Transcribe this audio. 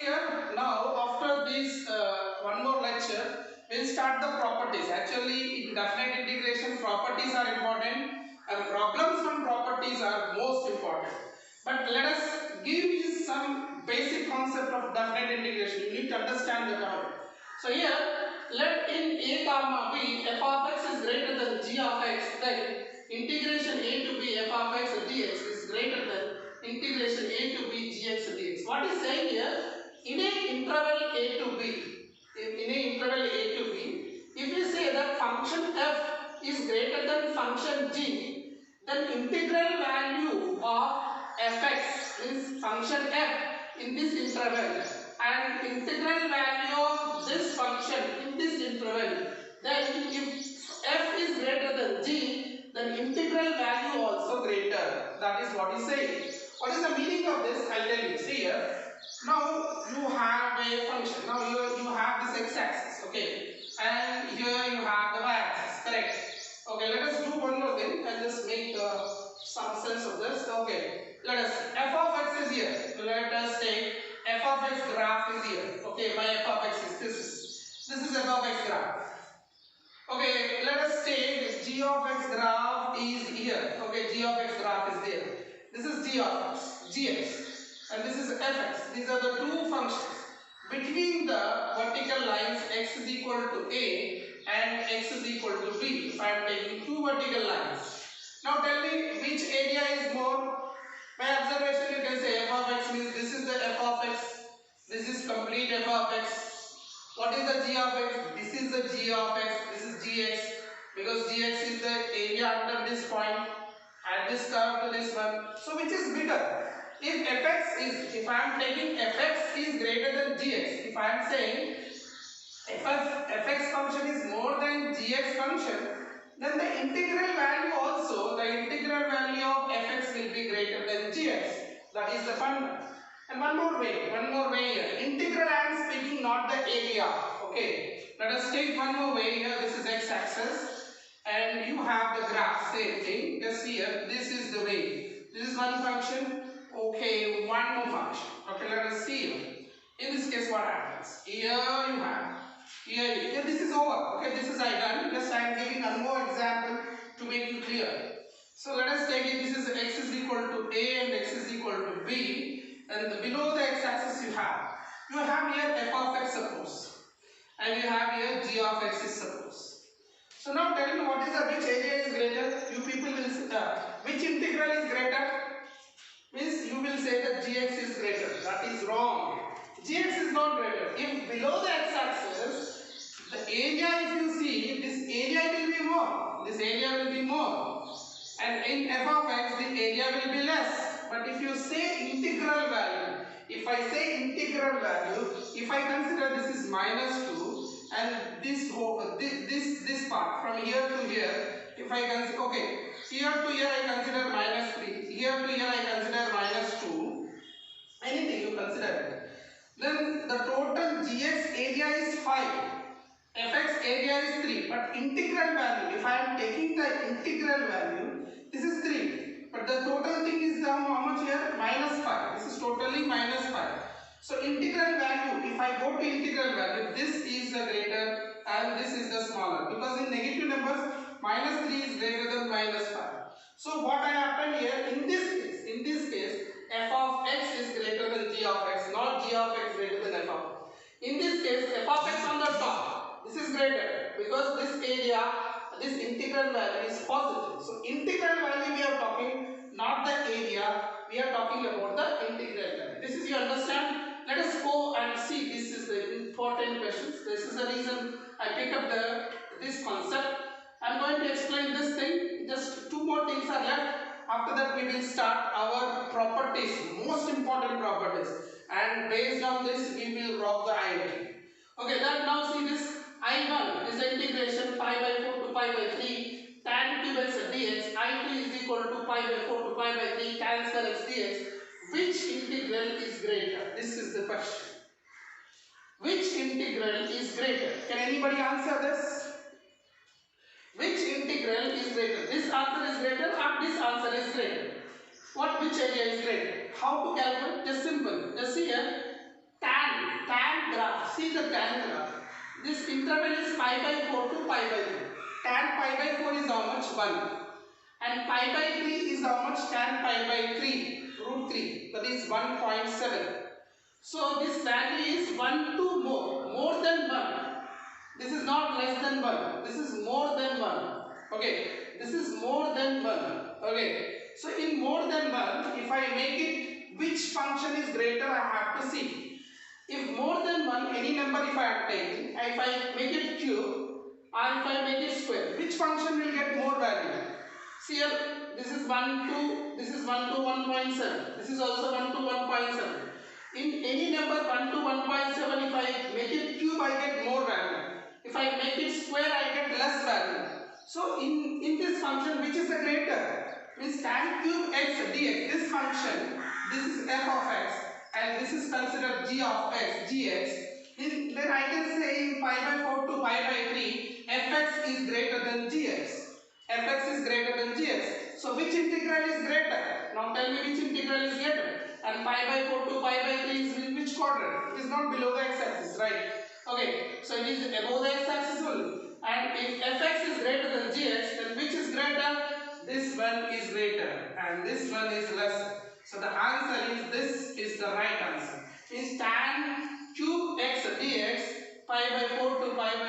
here now after this one more lecture, we'll start the properties. Actually, in definite integration, properties are important and problems from properties are most important. But let us give you some basic concept of definite integration. You need to understand the term. So here, let in a comma b f of x is greater than g of x, then integration a to b f of x dx is greater than integration a to b gx dx. What is saying here? In a interval a to b, if you say that function f is greater than function g, then integral value of fx is function f in this interval and integral value of this function in this interval. Then if f is greater than g, then integral value also greater. That is what is saying. What is the meaning of this? I'll tell you. See here. Now you have a function. Now you have this x-axis, okay, and here you have the y-axis, correct? Okay, let us do one more thing and just make some sense of this. Okay, let us f of x is here. Let us take f of x graph is here. Okay, my f of x is this is f of x graph. Okay, let us take g of x graph is here. Okay, g of x graph is there. This is g of x, gx. And this is fx. These are the two functions. Between the vertical lines x is equal to a and x is equal to b. If I am taking two vertical lines. Now tell me which area is more. By observation you can say f of x means this is the f of x. This is complete f of x. What is the g of x? This is the g of x. This is gx. Because gx is the area under this point. Add this curve to this one. So which is bigger? If I am taking fx is greater than gx, if I am saying fx function is more than gx function, then the integral value also, the integral value of fx will be greater than gx. That is the funda. And one more way here. Integral I am speaking, not the area. Okay. Let us take one more way here. This is x-axis, and you have the graph. Same thing. Just here. This is the way. This is one function. Okay, one more function. Okay, let us see. In this case, what happens? Here you have. Here this is over. Okay, this is I done. Just I am giving one more example to make you clear. So let us take it. This is x is equal to a and x is equal to b. And below the x-axis you have here f of x suppose, and you have here g of x is suppose. So now tell me what is the which area is greater? You people will say which integral is greater? Means you will say that gx is greater. That is wrong. Gx is not greater. If below the x-axis, the area, if you see, this area will be more. This area will be more. And in f of x, the area will be less. But if you say integral value, if I say integral value, if I consider this is -2 and this whole, this part from here to here, if I consider, okay, here to here I consider -3, here to here I consider -2, anything you consider it, then the total gx area is 5, fx area is 3, but integral value, if I am taking the integral value, this is 3, but the total thing is how much here? -5. This is totally -5. So integral value, if I go to integral value, this is the greater and this is the smaller, because in negative numbers -3 is greater than -5. So what I happened here in this case, f of x is greater than g of x, not g of x greater than f of x. In this case, f of x on the top, this is greater because this area, this integral value is positive. So integral value we are talking, not the area, we are talking about the integral value. This is, you understand? Let us go and see. This is the important questions. This is the reason I pick up this concept. I am going to explain this thing. Just two more things are left. After that we will start our properties, most important properties. And based on this we will rock the IoT. Okay, then now see this I1 is the integration pi by 4 to pi by 3 tan cube x dx. I2 is equal to pi by 4 to pi by 3 tan square x dx. Which integral is greater? This is the question. Which integral is greater? Can anybody answer this? Which integral is greater? This answer is greater or this answer is greater? Which area is greater? How to calculate? Just simple. Just see here. Tan See the tan graph. This interval is pi by 4 to pi by 3. Tan pi by 4 is how much? 1. And pi by 3 is how much? Tan pi by 3, root 3. That is 1.7. So this value is 1 to more than 1. This is not less than 1. This is more than 1. Okay. This is more than 1. Okay. So in more than 1, if I make it, which function is greater, I have to see. If more than 1, any number if I am taking, if I make it cube or if I make it square, which function will get more value? See here, this is 1 to, this is 1 to 1.7. This is also 1 to 1.7. In any number 1 to 1.7, if I make it cube, I get more value. If I make it square, I get less value. So in this function, which is the greater? Means tan cube x dx. This function, this is f of x, and this is considered g of x, gx. Then I can say in pi by 4 to pi by 3, fx is greater than gx. Fx is greater than gx. So which integral is greater? Now tell me which integral is greater. And pi by 4 to pi by 3 is in which quadrant? It is not below the x-axis, right? Okay, so it is above the x-axis only. And if fx is greater than gx, then which is greater? This one is greater and this one is lesser. So the answer is, this is the right answer. Means tan cube x dx, pi by 4 to pi by